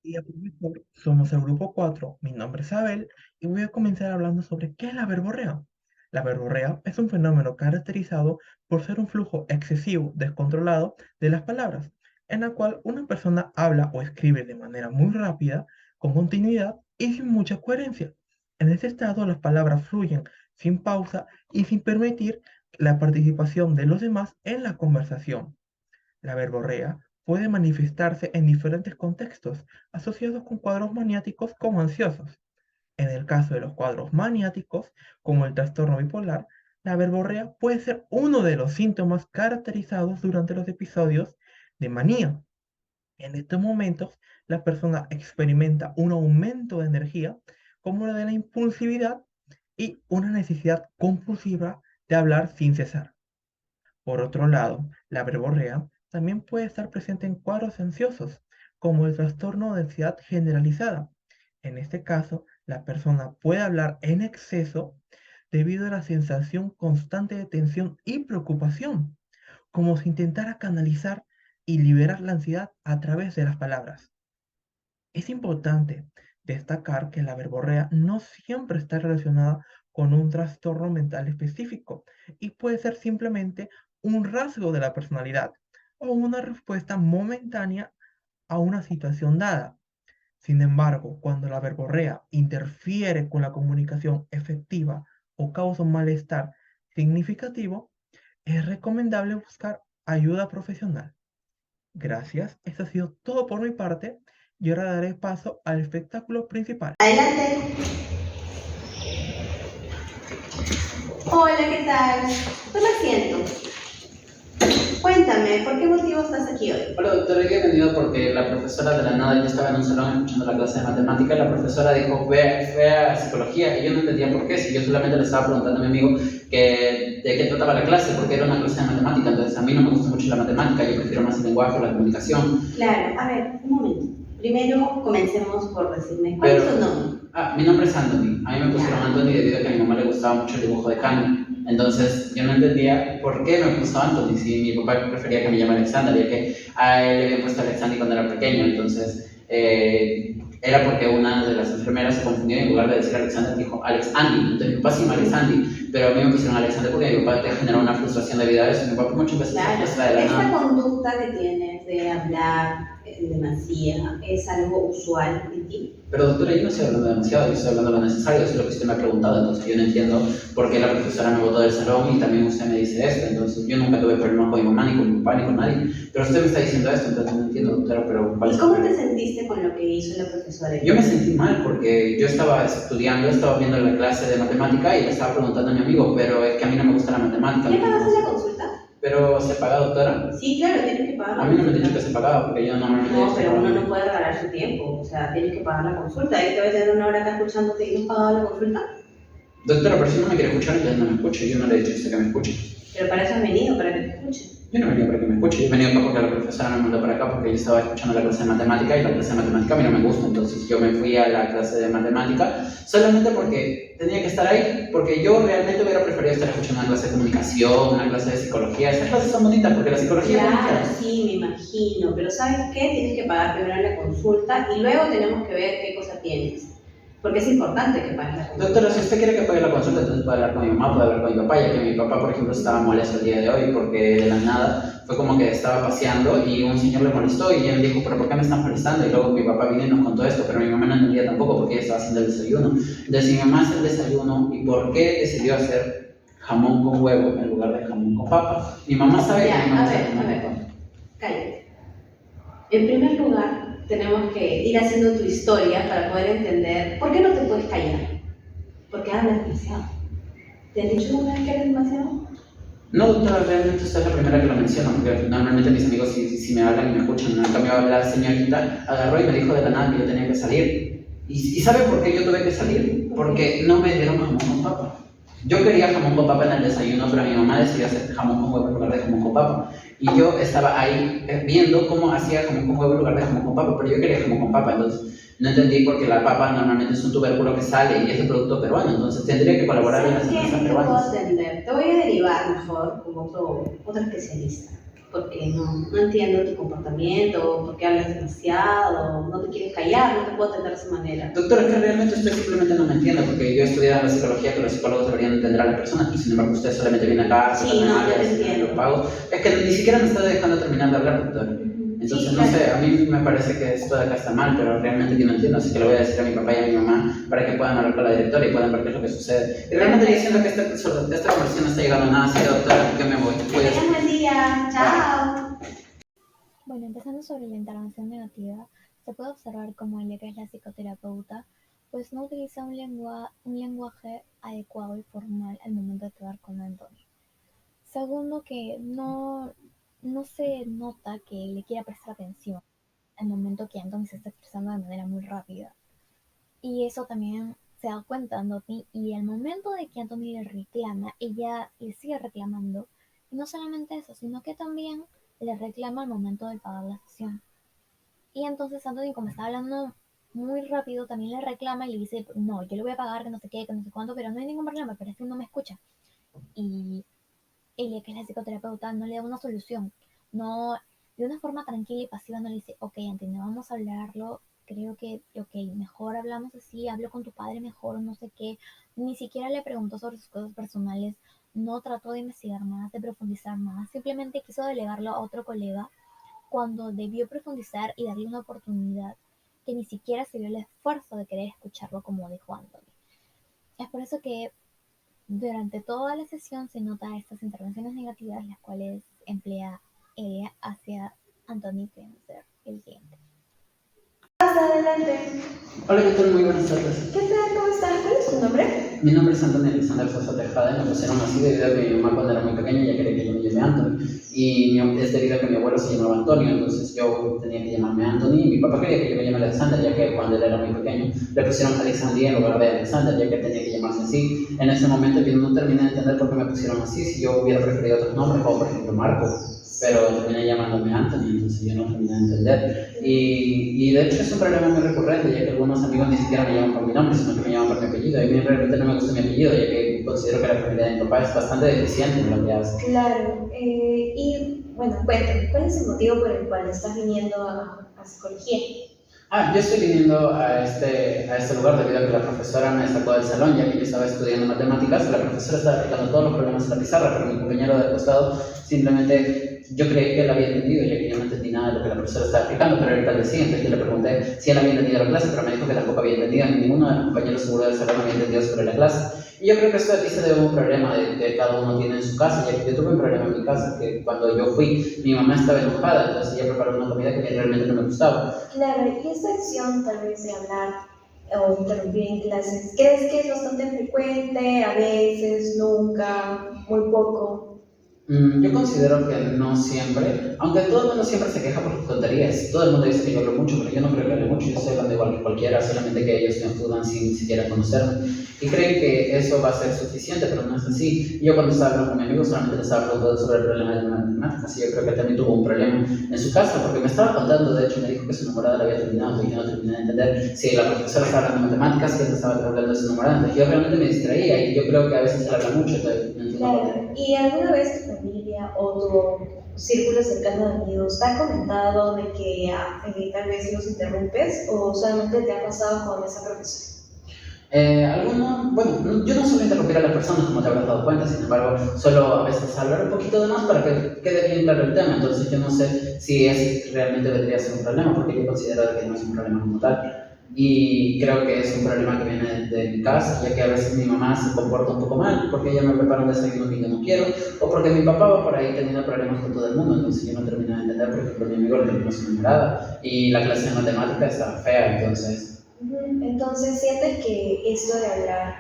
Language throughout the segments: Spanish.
Día, profesor. Somos el grupo 4. Mi nombre es Abel y voy a comenzar hablando sobre qué es la verborrea. La verborrea es un fenómeno caracterizado por ser un flujo excesivo, descontrolado de las palabras, en la cual una persona habla o escribe de manera muy rápida, con continuidad y sin mucha coherencia. En este estado, las palabras fluyen sin pausa y sin permitir la participación de los demás en la conversación. La verborrea puede manifestarse en diferentes contextos asociados con cuadros maniáticos como ansiosos. En el caso de los cuadros maniáticos, como el trastorno bipolar, la verborrea puede ser uno de los síntomas caracterizados durante los episodios de manía. En estos momentos, la persona experimenta un aumento de energía, como la de la impulsividad, y una necesidad compulsiva de hablar sin cesar. Por otro lado, la verborrea también puede estar presente en cuadros ansiosos, como el trastorno de ansiedad generalizada. En este caso, la persona puede hablar en exceso debido a la sensación constante de tensión y preocupación, como si intentara canalizar y liberar la ansiedad a través de las palabras. Es importante destacar que la verborrea no siempre está relacionada con un trastorno mental específico y puede ser simplemente un rasgo de la personalidad o una respuesta momentánea a una situación dada. Sin embargo, cuando la verborrea interfiere con la comunicación efectiva o causa un malestar significativo, es recomendable buscar ayuda profesional. Gracias, esto ha sido todo por mi parte y ahora daré paso al espectáculo principal. Adelante. Hola, ¿qué tal? Toma asiento. Cuéntame, ¿por qué motivo estás aquí hoy? Hola doctora, yo he venido porque la profesora de la nada, yo estaba en un salón escuchando la clase de matemática y la profesora dijo, ve a psicología, y yo no entendía por qué, si yo solamente le estaba preguntando a mi amigo que, de qué trataba la clase, porque era una clase de matemática, entonces a mí no me gusta mucho la matemática, yo prefiero más el lenguaje o la comunicación. Claro, a ver, un momento. Primero comencemos por decirme, ¿cuál es tu nombre? Mi nombre es Anthony, a mí me pusieron Anthony debido a que a mi mamá le gustaba mucho el dibujo de Kanye. Entonces yo no entendía por qué me puso Anthony, si mi papá prefería que me llamara Alexander, ya que a él le había puesto Alexander cuando era pequeño, entonces era porque una de las enfermeras se confundió y en lugar de decir Alexander dijo Alex Andy, entonces mi papá se llama Alex Andy, pero a mí me pusieron Alexander porque mi papá te generó una frustración debido a eso, mi papá muchas veces se frustra de la Esta nada. conducta que tienes de hablar demasiado es algo usual en ti. Pero doctora, yo no estoy hablando demasiado, yo estoy hablando lo necesario, eso es lo que usted me ha preguntado, entonces yo no entiendo por qué la profesora me botó del salón y también usted me dice esto, entonces yo nunca tuve problemas con mi mamá, ni con mi papá, ni con nadie, pero usted me está diciendo esto, entonces no entiendo, doctora, pero ¿cuál es ¿Y el cómo problema? te sentiste con lo que hizo la profesora? Yo me sentí mal porque yo estaba estudiando, estaba viendo la clase de matemática y le estaba preguntando a mi amigo, pero es que a mí no me gusta la matemática. ¿Le pagaste la consulta? Pero se paga, doctora. Sí, claro, tienes que pagar. A mí no me han dicho que se pagaba porque yo normalmente... No, pero uno no puede regalar su tiempo, o sea, tienes que pagar la consulta. Ahí te voy a tener una hora acá escuchándote y no has pagado la consulta. Doctora, pero si no me quiere escuchar, entonces no me escuche. Yo no le he dicho a usted que me escuche. Pero para eso has venido, para que te escuche. Yo no he venido para que me escuche. Yo he venido acá porque la profesora me mandó para acá porque yo estaba escuchando la clase de matemática y la clase de matemática a mí no me gusta. Entonces yo me fui a la clase de matemática solamente porque tenía que estar ahí. Porque yo realmente hubiera preferido estar escuchando una clase de comunicación, una clase de psicología. Esas clases son bonitas porque la psicología es bonita. Claro, sí, me imagino. Pero ¿sabes qué? Tienes que pagar primero la consulta y luego tenemos que ver qué cosa tienes. Porque es importante que pagues la consulta. Doctora, si usted quiere que pague la consulta, entonces puede hablar con mi mamá, puede hablar con mi papá, ya que mi papá, por ejemplo, estaba molesto el día de hoy porque de la nada fue como que estaba paseando y un señor le molestó y él dijo, pero ¿por qué me están molestando? Y luego mi papá vino y nos contó esto, pero mi mamá no entendía tampoco porque ella estaba haciendo el desayuno. Entonces mi mamá hace el desayuno y ¿por qué decidió hacer jamón con huevo en lugar de jamón con papa? Mi mamá sabe que mi mamá sabe jamón con papa. Cállate. En primer lugar, tenemos que ir haciendo tu historia para poder entender por qué no te puedes callar. Porque hablas demasiado. ¿Te han dicho alguna vez que hablas demasiado? No, doctora, realmente usted es la primera que lo menciona, porque normalmente mis amigos si me hablan y me escuchan. En cambio, la señorita agarró y me dijo de la nada que yo tenía que salir. ¿Y sabe por qué yo tuve que salir? Porque no me dieron jamón con papa. Yo quería jamón con papa en el desayuno, pero mi mamá decidió hacer jamón con huevo en lugar de jamón con papa. Y yo estaba ahí viendo cómo hacía jamón con huevo en lugar de jamón con papa, pero yo quería jamón con papa, entonces no entendí porque la papa normalmente es un tubérculo que sale y es un producto peruano, entonces tendría que colaborar en las empresas peruanas. Te voy a derivar mejor con otro especialista. porque no entiendo tu comportamiento, porque hablas demasiado, no te quieres callar, no te puedo atender de esa manera. Doctora, es que realmente usted simplemente no me entiende, porque yo he estudiado la psicología, que los psicólogos deberían entender a las personas, y sin embargo usted solamente viene acá, Sí, no, yo te entiendo. lo pago. Es que ni siquiera me está dejando terminar de hablar, doctor. Entonces, Sí, no sé, a mí me parece que esto de acá está mal, pero realmente yo no entiendo, así que le voy a decir a mi papá y a mi mamá para que puedan hablar con la directora y puedan ver qué es lo que sucede. Y realmente yo siento que esta conversación no está llegando a nada, así que doctora, yo me voy. que tengas buen día, chao. Bueno, empezando sobre la intervención negativa, se puede observar como ella, que es la psicoterapeuta, pues no utiliza un lenguaje adecuado y formal al momento de tratar con Anthony. Segundo, que no se nota que le quiera prestar atención al momento que Anthony se está expresando de manera muy rápida. Y eso también se da cuenta Anthony, y al momento de que Anthony le reclama, ella le sigue reclamando. Y no solamente eso, sino que también le reclama al momento de pagar la sesión. Y entonces Anthony, como está hablando muy rápido, también le reclama y le dice, no, yo le voy a pagar, que no sé qué, que no sé cuánto, pero no hay ningún problema, pero es que no me escucha. Y ella, que es la psicoterapeuta, no le da una solución. No, de una forma tranquila y pasiva no le dice, ok, Anthony, vamos a hablarlo, creo que, ok, mejor hablamos así, hablo con tu padre mejor, no sé qué. Ni siquiera le preguntó sobre sus cosas personales, no trató de investigar más, de profundizar más, simplemente quiso delegarlo a otro colega cuando debió profundizar y darle una oportunidad, que ni siquiera se dio el esfuerzo de querer escucharlo, como dijo Anthony. Es por eso que durante toda la sesión se nota estas intervenciones negativas, las cuales emplea ella hacia Anthony, que es ser el cliente. Adelante. Hola, ¿qué tal? Muy buenas tardes. ¿Qué tal? ¿Cómo estás? ¿Cuál es tu nombre? Mi nombre es Antonio Alexander Sosa Tejada y me pusieron así debido a que mi mamá cuando era muy pequeña ya quería que yo me llame Anthony. Y es debido a que mi abuelo se llamaba Antonio, entonces yo tenía que llamarme Anthony y mi papá quería que yo me llame Alexander, ya que cuando él era muy pequeño le pusieron Alexandria en lugar de Alexander, ya que tenía que llamarse así. En ese momento yo no terminé de entender por qué me pusieron así, si yo hubiera preferido otros nombres, como por ejemplo Marco, pero terminé llamándome Anthony, entonces yo no terminé de entender. Y de hecho es un problema muy recurrente, ya que algunos amigos ni siquiera me llaman por mi nombre, sino que me llaman por mi apellido. Y a mí realmente no me gusta mi apellido, ya que considero que la familia de mi papá es bastante deficiente en lo que hace. Claro, y bueno, cuéntame, ¿cuál es el motivo por el cual estás viniendo a psicología? Yo estoy viniendo a este lugar debido a que la profesora me sacó del salón, ya que yo estaba estudiando matemáticas. La profesora estaba aplicando todos los problemas en la pizarra, pero mi compañero del costado simplemente, yo creí que él había entendido, ya que yo no entendí nada de lo que la profesora estaba explicando, pero él tal vez sí. Entonces yo le pregunté si él había entendido la clase, pero me dijo que tampoco había entendido, ni ninguno de los compañeros seguro del salón había entendido sobre la clase. Y yo creo que esto aquí se debe a un problema que cada uno tiene en su casa, ya que yo tuve un problema en mi casa, que cuando yo fui, mi mamá estaba enojada, entonces ella preparó una comida que a mí realmente no me gustaba. Claro, y esta acción tal vez de hablar o interrumpir en clases, ¿crees que es bastante frecuente? A veces, nunca, muy poco. Yo considero que no siempre, aunque todo el mundo siempre se queja por tonterías. Todo el mundo dice que yo hablo mucho, pero yo no creo que hable mucho. Yo estoy hablando igual que cualquiera, solamente que ellos me ayudan sin siquiera conocerme. Y creen que eso va a ser suficiente, pero no es así. Yo cuando estaba hablando con mi amigo solamente le estaba hablando sobre el problema de las matemáticas, y yo creo que también tuvo un problema en su casa, porque me estaba contando, de hecho me dijo que su enamorada la había terminado, y yo no terminé de entender si la profesora estaba hablando de matemáticas, que él estaba hablando de su enamorada. Entonces yo realmente me distraía, y yo creo que a veces él habla mucho, entonces no entiendo por qué. Claro, ¿y alguna vez tu familia o tu círculo cercano de amigos te ha comentado de que tal vez los interrumpes o solamente te ha pasado con esa profesora? Bueno, yo no suelo interrumpir a las personas, como te habrás dado cuenta, sin embargo, suelo a veces hablar un poquito de más para que quede bien claro el tema. Entonces yo no sé si es realmente debería ser un problema, porque yo considero que no es un problema como tal. Y creo que es un problema que viene de mi casa, ya que a veces mi mamá se comporta un poco mal, porque ella me prepara un desayuno que yo no quiero, o porque mi papá va por ahí teniendo problemas con todo el mundo. Entonces yo no termino de entender, por ejemplo, mi amigo le terminó su enamorada, y la clase de matemática estaba fea, entonces... Entonces, ¿sientes que esto de hablar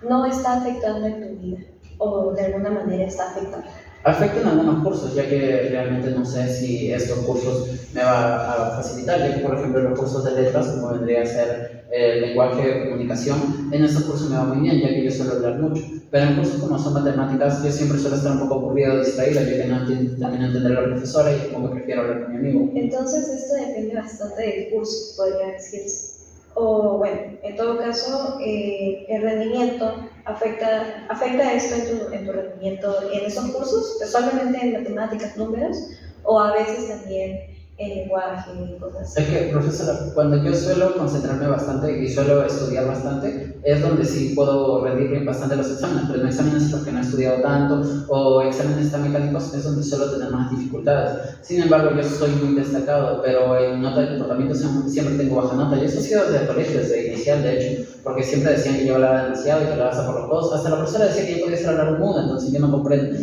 no está afectando en tu vida o de alguna manera está afectando? Afectan algunos cursos, ya que realmente no sé si estos cursos me va a facilitar, ya que por ejemplo los cursos de letras, como vendría a ser el lenguaje de comunicación, en estos cursos me va muy bien, ya que yo suelo hablar mucho, pero en cursos como son matemáticas, yo siempre suelo estar un poco aburrido, distraído, ya que no termino de entender a la profesora y como que prefiero hablar con mi amigo. Entonces, esto depende bastante del curso, podría decirse. O bueno, en todo caso, el rendimiento afecta esto en tu rendimiento en esos cursos, solamente en matemáticas, números, o a veces también el lenguaje y cosas así. Es que, profesora, cuando yo suelo concentrarme bastante y suelo estudiar bastante, es donde sí puedo rendir bien bastante los exámenes, pero en exámenes en los que no he estudiado tanto o exámenes tan mecánicos es donde suelo tener más dificultades. Sin embargo, yo soy muy destacado, pero en nota de comportamiento siempre tengo baja nota, y eso ha sido desde el colegio, desde inicial, de hecho, porque siempre decían que yo hablaba demasiado y que hablaba hasta por los codos. Hasta la profesora decía que yo podía estar hablando muda, entonces yo no comprendo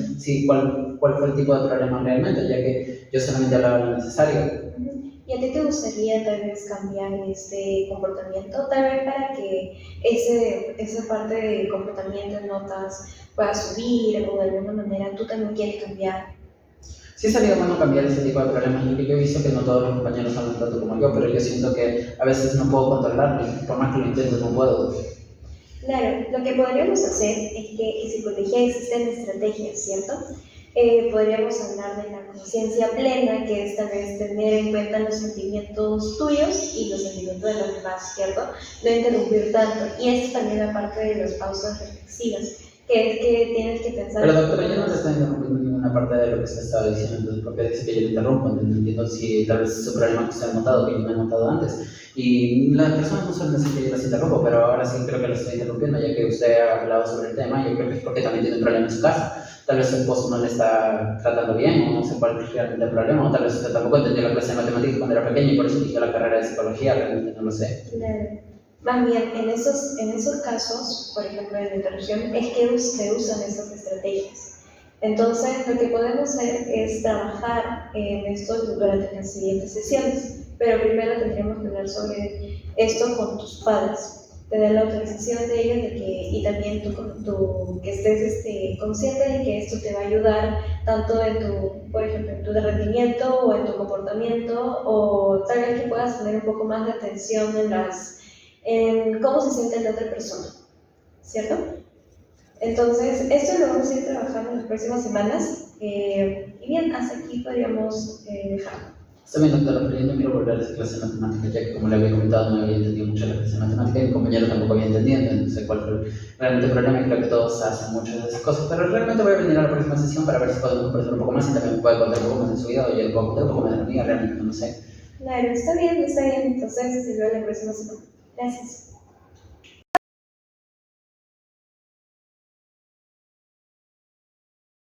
cuál fue el tipo de problema realmente, ya que yo solamente hablaba lo necesario. ¿Y a ti te gustaría tal vez cambiar este comportamiento? Tal vez para que esa parte de comportamiento en notas pueda subir o de alguna manera tú también quieres cambiar. Sí sería bueno cambiar ese tipo de problemas, y yo he visto que no todos los compañeros hablan tanto como yo, pero yo siento que a veces no puedo controlarlo, y por más que lo intento no puedo. Claro, lo que podríamos hacer es que en psicología existen estrategias, ¿cierto? Podríamos hablar de la conciencia plena, que es tal vez tener en cuenta los sentimientos tuyos y los sentimientos de los demás, ¿cierto? No interrumpir tanto. Y esta es también la parte de las pausas reflexivas, que es que tienes que pensar... Pero doctora, yo no te estoy interrumpiendo ninguna parte de lo que usted estaba diciendo, entonces ¿por qué dice que yo le interrumpo? No entiendo si tal vez es un problema que usted ha notado, que yo no he notado antes. Y las personas no suelen decir que yo las interrumpo, pero ahora sí creo que las estoy interrumpiendo, ya que usted ha hablado sobre el tema, y yo creo que es porque también tiene un problema en su casa. Tal vez su esposo no le está tratando bien, o no sé cuál es realmente el problema, o tal vez usted tampoco entendió la clase de matemáticas cuando era pequeño y por eso eligió la carrera de psicología, realmente no lo sé. Más bien, en esos casos, por ejemplo, en la interrupción, es que se usan esas estrategias. Entonces, lo que podemos hacer es trabajar en esto durante las siguientes sesiones, pero primero tendríamos que hablar sobre esto con tus padres, tener la autorización de ellos y también tú que estés consciente de que esto te va a ayudar tanto en por ejemplo, en tu rendimiento o en tu comportamiento, o tal vez que puedas tener un poco más de atención en cómo se siente la otra persona, ¿cierto? Entonces, esto lo vamos a ir trabajando en las próximas semanas. Y bien, hasta aquí podríamos dejarlo. Está bien, doctora, pero yo no quiero volver a esa clase de matemáticas, ya que como le había comentado no había entendido mucho la clase de matemáticas y mi compañero tampoco había entendido, entonces no sé cuál fue realmente el problema, y creo que todos hacen muchas de esas cosas, pero realmente voy a venir a la próxima sesión para ver si podemos conversar un poco más y también puede contar un poco más de su vida, o yo le puedo contar un poco más de la mía, realmente no lo sé. Claro, está bien, entonces se ve la próxima semana. Gracias.